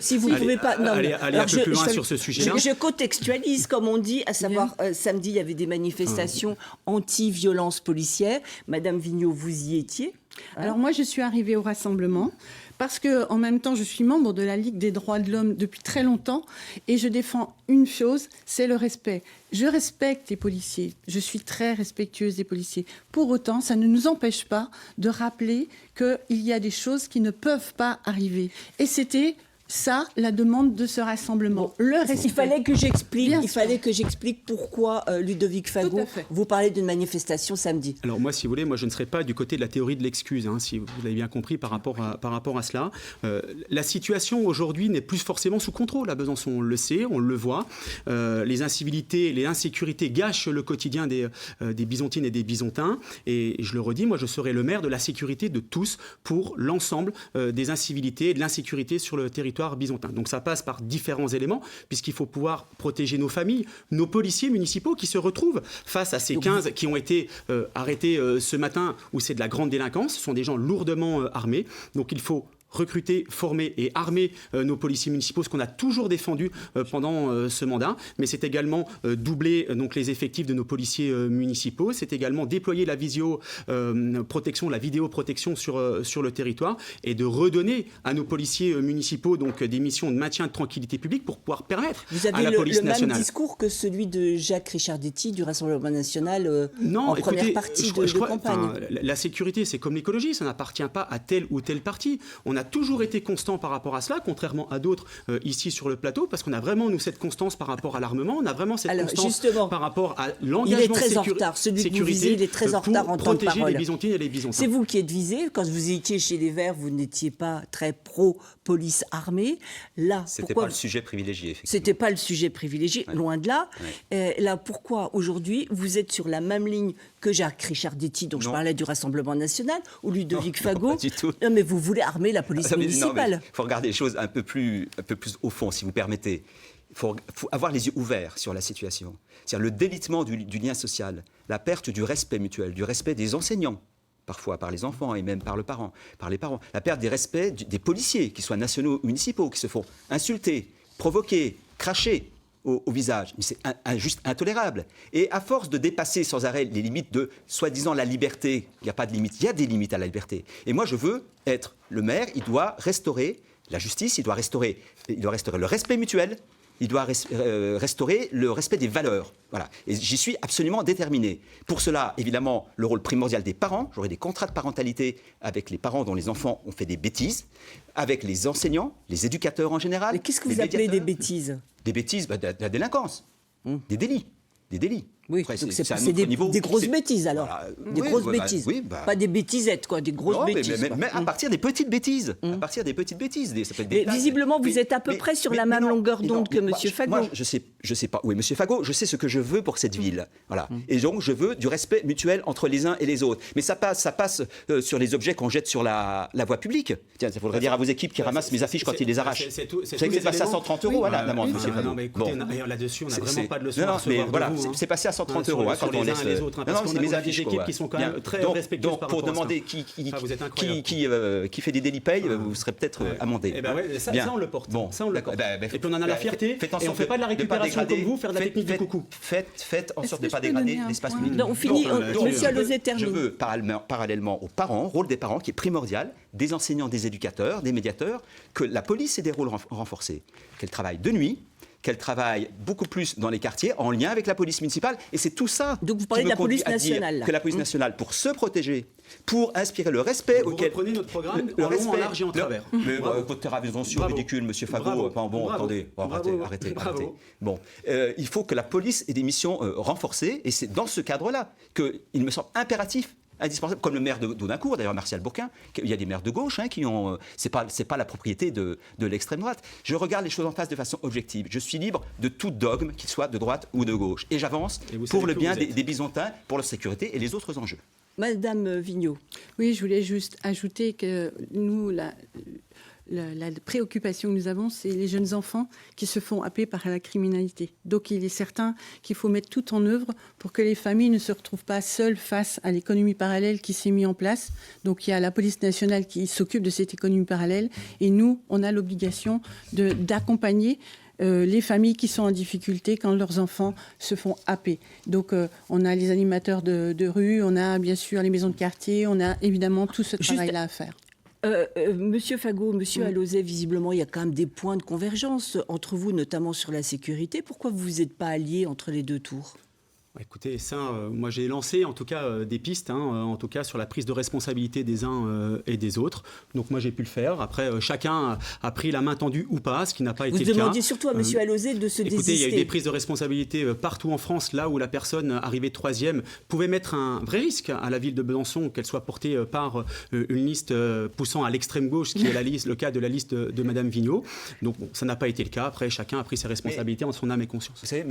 Speaker 1: si vous ne pouvez pas
Speaker 3: aller un peu plus loin sur ce sujet-là.
Speaker 1: Je contextualise, comme on dit, à savoir, samedi, il y avait des manifestations anti-violence policière. Madame Vigneault, vous y étiez ?
Speaker 2: Alors moi, je suis arrivée au rassemblement parce que, en même temps, je suis membre de la Ligue des droits de l'homme depuis très longtemps et je défends une chose, c'est le respect. Je respecte les policiers, je suis très respectueuse des policiers. Pour autant, ça ne nous empêche pas de rappeler qu'il y a des choses qui ne peuvent pas arriver. Et c'était ça, la demande de ce rassemblement. Le respect.
Speaker 1: Il fallait que j'explique pourquoi, Ludovic Fagot, vous parlez d'une manifestation samedi.
Speaker 3: Alors moi, si vous voulez, je ne serai pas du côté de la théorie de l'excuse, si vous l'avez bien compris par rapport à cela. La situation aujourd'hui n'est plus forcément sous contrôle à Besançon, on le sait, on le voit. Les incivilités, les insécurités gâchent le quotidien des Bisontines et des Bisontins. Et je le redis, moi je serai le maire de la sécurité de tous pour l'ensemble des incivilités et de l'insécurité sur le territoire bisontin. Donc ça passe par différents éléments, puisqu'il faut pouvoir protéger nos familles, nos policiers municipaux qui se retrouvent face à ces 15 qui ont été arrêtés ce matin, où c'est de la grande délinquance. Ce sont des gens lourdement armés. Donc il faut recruter, former et armer nos policiers municipaux, ce qu'on a toujours défendu pendant ce mandat. Mais c'est également doubler donc les effectifs de nos policiers municipaux. C'est également déployer la vidéoprotection sur le territoire et de redonner à nos policiers municipaux donc des missions de maintien de tranquillité publique pour pouvoir permettre à la police nationale.
Speaker 1: Vous avez le même discours que celui de Jacques Richardetti du Rassemblement national première partie de campagne.
Speaker 3: La sécurité, c'est comme l'écologie, ça n'appartient pas à tel ou tel parti. On a toujours été constant par rapport à cela, contrairement à d'autres ici sur le plateau, parce qu'on a vraiment, nous, cette constance par rapport à l'armement, on a vraiment cette constance par rapport à l'engagement
Speaker 1: il est très en retard. Celui que vous visez, il est très en retard en temps de parole.
Speaker 3: Protéger les Bisontines et les Bisontins.
Speaker 1: C'est vous qui êtes visé. Quand vous étiez chez les Verts, vous n'étiez pas très pro-police armée. Là,
Speaker 4: c'était pas le sujet privilégié, effectivement.
Speaker 1: C'était pas le sujet privilégié, loin de là. Là, pourquoi aujourd'hui vous êtes sur la même ligne que Jacques Richardetti, dont je parlais du Rassemblement national, ou Ludovic Fagot?
Speaker 4: Pas du tout.
Speaker 1: Non, mais vous voulez armer la police municipale.
Speaker 4: Il faut regarder les choses un peu plus au fond, si vous permettez. Il faut avoir les yeux ouverts sur la situation. C'est-à-dire le délitement du lien social, la perte du respect mutuel, du respect des enseignants, parfois par les enfants et même par les parents, la perte des respects des policiers, qu'ils soient nationaux ou municipaux, qui se font insulter, provoquer, cracher au visage. Mais c'est juste intolérable. Et à force de dépasser sans arrêt les limites de, soi-disant, la liberté, il n'y a pas de limite, il y a des limites à la liberté. Et moi, je veux être le maire, il doit restaurer la justice, il doit restaurer le respect mutuel, il doit restaurer le respect des valeurs. Voilà. Et j'y suis absolument déterminé. Pour cela, évidemment, le rôle primordial des parents, j'aurai des contrats de parentalité avec les parents dont les enfants ont fait des bêtises, avec les enseignants, les éducateurs en général.
Speaker 1: Mais qu'est-ce que vous appelez des bêtises ?
Speaker 4: Des bêtises, de la délinquance, des délits.
Speaker 1: Oui,
Speaker 4: après,
Speaker 1: donc c'est des grosses bêtises alors. Voilà. Des grosses bêtises. Pas des bêtisettes, quoi, des grosses bêtises.
Speaker 4: Mais à partir des petites bêtises. À partir des petites bêtises.
Speaker 1: Mais visiblement, vous êtes à peu près sur la même longueur d'onde que M. Fagot.
Speaker 4: Moi, je sais pas. Oui, M. Fagot, je sais ce que je veux pour cette ville. Voilà. Et donc, je veux du respect mutuel entre les uns et les autres. Mais ça passe sur les objets qu'on jette sur la voie publique. Tiens, il faudrait dire à vos équipes qui ramassent mes affiches quand ils les arrachent. C'est passé à 130 € l'amende, M. Fagot.
Speaker 3: Non, mais écoutez, là-dessus, on n'a vraiment pas de leçon à recevoir de vous.
Speaker 4: C'est passé à 130 € quand on laisse
Speaker 3: les autres. Parce qu'on a des équipes qui sont quand même très respectueuses par rapport à ça.
Speaker 4: Donc, pour demander qui fait des délits paye, vous serez peut-être amendé.
Speaker 3: Eh bien, ça, on le porte. Ça, on le porte. Et puis, on en a la fierté. Et on ne fait pas de la récupération comme vous, faire de la technique du coucou.
Speaker 4: Faites en sorte de ne pas dégrader l'espace public.
Speaker 1: On finit, monsieur Alauzet termine.
Speaker 4: Je veux, parallèlement aux parents, rôle des parents qui est primordial, des enseignants, des éducateurs, des médiateurs, que la police ait des rôles renforcés, qu'elle travaille de nuit, qu'elle travaille beaucoup plus dans les quartiers, en lien avec la police municipale. Et c'est tout ça.
Speaker 1: Donc vous parlez de la police nationale.
Speaker 4: Que la police nationale, pour se protéger, pour inspirer le respect
Speaker 3: vous
Speaker 4: auquel...
Speaker 3: reprenez notre programme en long, en large et en travers.
Speaker 4: Mais votre intervention est ridicule, monsieur Fagot. Attendez, arrêtez. Bon, il faut que la police ait des missions renforcées, et c'est dans ce cadre-là qu'il me semble impératif, indispensable, comme le maire d'Audincourt, d'ailleurs Martial Bourquin, il y a des maires de gauche qui ont... c'est pas la propriété de l'extrême droite. Je regarde les choses en face de façon objective. Je suis libre de tout dogme, qu'il soit de droite ou de gauche. Et j'avance pour le bien des Byzantins, pour leur sécurité et les autres enjeux.
Speaker 1: Madame Vigneault.
Speaker 2: Oui, je voulais juste ajouter que nous, la préoccupation que nous avons, c'est les jeunes enfants qui se font happer par la criminalité. Donc il est certain qu'il faut mettre tout en œuvre pour que les familles ne se retrouvent pas seules face à l'économie parallèle qui s'est mise en place. Donc il y a la police nationale qui s'occupe de cette économie parallèle, et nous, on a l'obligation d'accompagner les familles qui sont en difficulté quand leurs enfants se font happer. Donc on a les animateurs de rue, on a bien sûr les maisons de quartier, on a évidemment tout ce travail-là à faire.
Speaker 1: Monsieur Fagot, Monsieur Alauzet, visiblement, il y a quand même des points de convergence entre vous, notamment sur la sécurité. Pourquoi vous n'êtes pas alliés entre les deux tours ?
Speaker 3: Écoutez, ça, moi j'ai lancé en tout cas des pistes, en tout cas sur la prise de responsabilité des uns et des autres. Donc moi j'ai pu le faire. Après, chacun a pris la main tendue ou pas, ce qui n'a pas été le cas.
Speaker 1: Vous demandiez surtout à M. Alauzet de se désister.
Speaker 3: Écoutez, il y a eu des prises de responsabilité partout en France, là où la personne arrivée troisième pouvait mettre un vrai risque à la ville de Besançon, qu'elle soit portée par une liste poussant à l'extrême gauche, ce qui est le cas de la liste de Mme Vigneault. Donc bon, ça n'a pas été le cas. Après, chacun a pris ses responsabilités en son âme et conscience.
Speaker 4: Vous savez,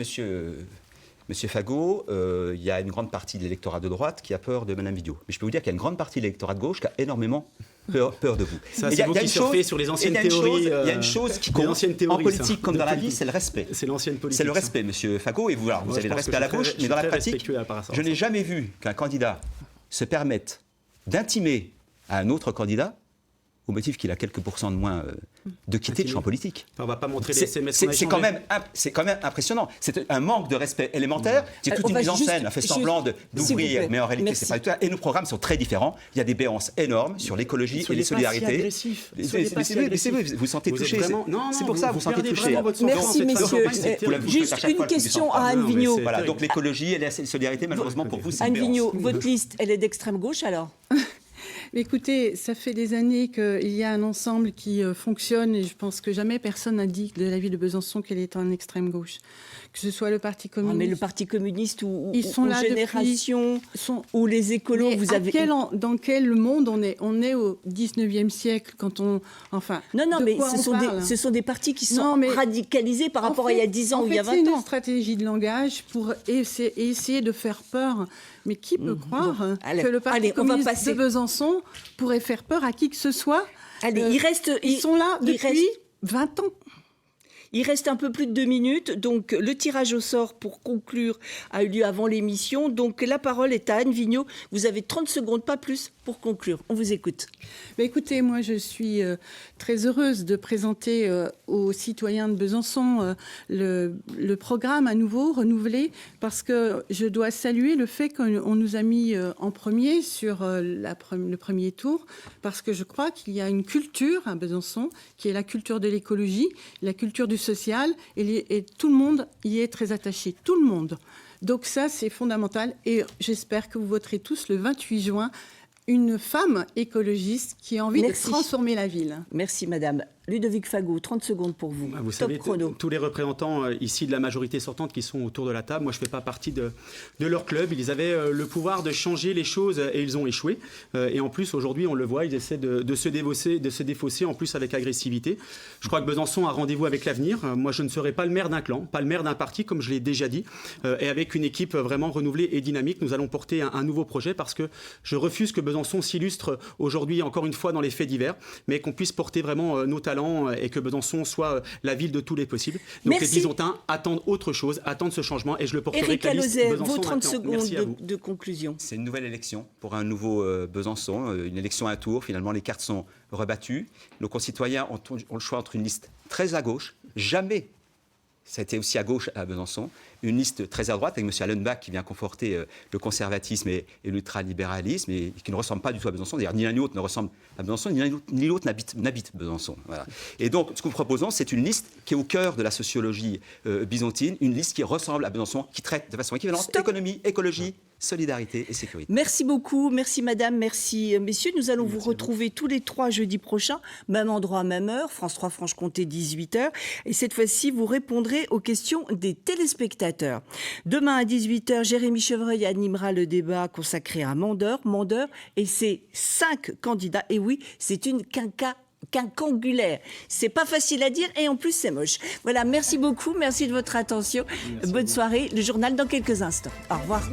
Speaker 4: Monsieur Fagot, il y a une grande partie de l'électorat de droite qui a peur de Mme Vigneault. Mais je peux vous dire qu'il y a une grande partie de l'électorat de gauche qui a énormément peur de vous.
Speaker 3: Ça, c'est vous qui surfez sur les anciennes théories.
Speaker 4: Il y a une chose qui compte en politique comme dans la vie, c'est le respect.
Speaker 3: C'est l'ancienne politique.
Speaker 4: C'est le respect, Monsieur Fagot. Et vous avez le respect à la gauche, mais dans la pratique, je n'ai jamais vu qu'un candidat se permette d'intimer à un autre candidat au motif qu'il a quelques pourcents de moins de quitter le champ politique.
Speaker 3: On ne va pas montrer les SMS.
Speaker 4: C'est quand même impressionnant. C'est un manque de respect élémentaire. C'est toute une mise en scène, a fait semblant d'ouvrir, mais en réalité, c'est pas du tout. Et nos programmes sont très différents. Il y a des béances énormes sur l'écologie et les solidarités. Vous sentez touché. C'est pour ça que vous sentez touché.
Speaker 1: Merci, messieurs. Juste une question à Anne Vigneault.
Speaker 4: Voilà, donc l'écologie et la solidarité, malheureusement pour vous, c'est une béance.
Speaker 1: Anne Vigneault, votre liste, elle est d'extrême gauche alors ?
Speaker 2: Écoutez, ça fait des années qu'il y a un ensemble qui fonctionne, et je pense que jamais personne n'a dit de la ville de Besançon qu'elle est en extrême gauche. Que ce soit le Parti communiste...
Speaker 1: mais le Parti communiste ou
Speaker 2: là
Speaker 1: Génération, ou les écolos,
Speaker 2: mais
Speaker 1: vous avez...
Speaker 2: dans quel monde on est au 19e siècle quand on... Enfin,
Speaker 1: non, mais ce sont des partis qui sont radicalisés par rapport à il y a 10 ans ou il y a 20 ans.
Speaker 2: C'est une stratégie de langage pour essayer de faire peur. Mais qui peut croire que le Parti communiste de Besançon pourrait faire peur à qui que ce soit ? Ils sont là depuis 20 ans.
Speaker 1: Il reste un peu plus de 2 minutes, donc le tirage au sort pour conclure a eu lieu avant l'émission. Donc la parole est à Anne Vigneault. Vous avez 30 secondes, pas plus, pour conclure. On vous écoute.
Speaker 2: Écoutez, moi je suis très heureuse de présenter aux citoyens de Besançon le programme à nouveau renouvelé, parce que je dois saluer le fait qu'on nous a mis en premier sur le premier tour, parce que je crois qu'il y a une culture à Besançon qui est la culture de l'écologie, la culture du social, et tout le monde y est très attaché, tout le monde. Donc ça, c'est fondamental, et j'espère que vous voterez tous le 28 juin une femme écologiste qui a envie de transformer la ville.
Speaker 1: Merci, madame. Ludovic Fagot, 30 secondes pour vous.
Speaker 3: Vous savez, tous les représentants ici de la majorité sortante qui sont autour de la table, moi je ne fais pas partie de leur club. Ils avaient le pouvoir de changer les choses et ils ont échoué. Et en plus, aujourd'hui, on le voit, ils essaient de se défausser en plus avec agressivité. Je crois que Besançon a rendez-vous avec l'avenir. Moi, je ne serai pas le maire d'un clan, pas le maire d'un parti, comme je l'ai déjà dit. Et avec une équipe vraiment renouvelée et dynamique, nous allons porter un nouveau projet, parce que je refuse que Besançon s'illustre aujourd'hui, encore une fois, dans les faits divers, mais qu'on puisse porter vraiment nos talents et que Besançon soit la ville de tous les possibles. Donc les Byzantins attendent autre chose, attendent ce changement, et je le porterai
Speaker 1: Éric
Speaker 3: Alauzet,
Speaker 1: vos 30 secondes de conclusion.
Speaker 4: C'est une nouvelle élection pour un nouveau Besançon, une élection à un tour. Finalement, les cartes sont rebattues. Nos concitoyens ont le choix entre une liste très à gauche. Jamais ça a été aussi à gauche à Besançon, une liste très à droite avec M. Allenbach qui vient conforter le conservatisme et l'ultralibéralisme et qui ne ressemble pas du tout à Besançon. D'ailleurs, ni l'un ni l'autre ne ressemble à Besançon, ni l'un ni l'autre n'habite Besançon. Voilà. Et donc, ce que nous proposons, c'est une liste qui est au cœur de la sociologie byzantine, une liste qui ressemble à Besançon, qui traite de façon équivalente économie, écologie, solidarité et sécurité.
Speaker 1: Merci beaucoup, merci madame, merci messieurs. Nous allons vous retrouver tous les 3 jeudis prochains, même endroit, même heure, France 3 Franche-Comté, 18h. Et cette fois-ci, vous répondrez aux questions des téléspectateurs. Demain à 18h, Jérémy Chevreuil animera le débat consacré à Mandeur et ses 5 candidats. Et oui, c'est une quincangulaire. C'est pas facile à dire et en plus c'est moche. Voilà, merci beaucoup, merci de votre attention. Bonne soirée. Le journal dans quelques instants. Au revoir.